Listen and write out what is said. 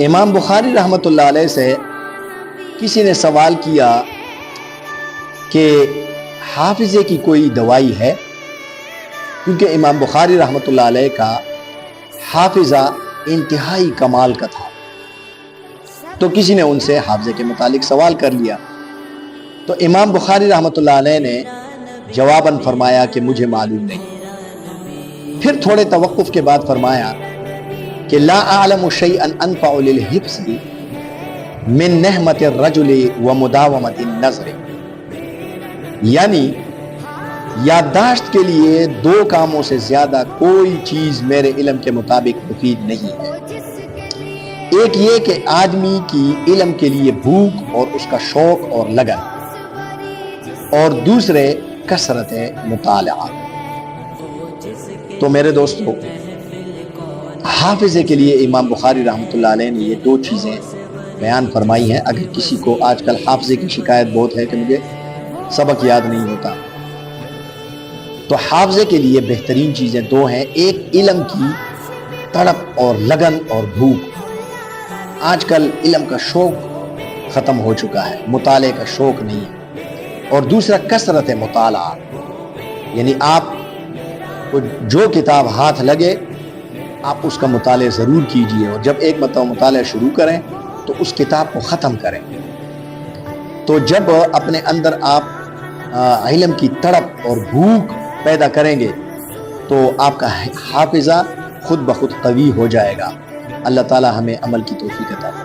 امام بخاری رحمۃ اللہ علیہ سے کسی نے سوال کیا کہ حافظے کی کوئی دوائی ہے، کیونکہ امام بخاری رحمۃ اللہ علیہ کا حافظہ انتہائی کمال کا تھا، تو کسی نے ان سے حافظے کے متعلق سوال کر لیا۔ تو امام بخاری رحمۃ اللہ علیہ نے جواباً فرمایا کہ مجھے معلوم نہیں۔ پھر تھوڑے توقف کے بعد فرمایا کہ لا اعلم شیئا انفع للحفظ من نہمت الرجل ومداومت النظر، یعنی یادداشت کے لیے دو کاموں سے زیادہ کوئی چیز میرے علم کے مطابق مفید نہیں ہے۔ ایک یہ کہ آدمی کی علم کے لیے بھوک اور اس کا شوق اور لگن، اور دوسرے کثرت مطالعہ۔ تو میرے دوستو، حافظے کے لیے امام بخاری رحمۃ اللہ علیہ نے یہ دو چیزیں بیان فرمائی ہیں۔ اگر کسی کو آج کل حافظے کی شکایت بہت ہے کہ مجھے سبق یاد نہیں ہوتا، تو حافظے کے لیے بہترین چیزیں دو ہیں۔ ایک علم کی تڑپ اور لگن اور بھوک۔ آج کل علم کا شوق ختم ہو چکا ہے، مطالعے کا شوق نہیں ہے۔ اور دوسرا کثرت مطالعہ، یعنی آپ کو جو کتاب ہاتھ لگے آپ اس کا مطالعہ ضرور کیجئے، اور جب ایک مرتبہ مطالعہ شروع کریں تو اس کتاب کو ختم کریں۔ تو جب اپنے اندر آپ علم کی تڑپ اور بھوک پیدا کریں گے تو آپ کا حافظہ خود بخود قوی ہو جائے گا۔ اللہ تعالی ہمیں عمل کی توفیق عطا فرمائے۔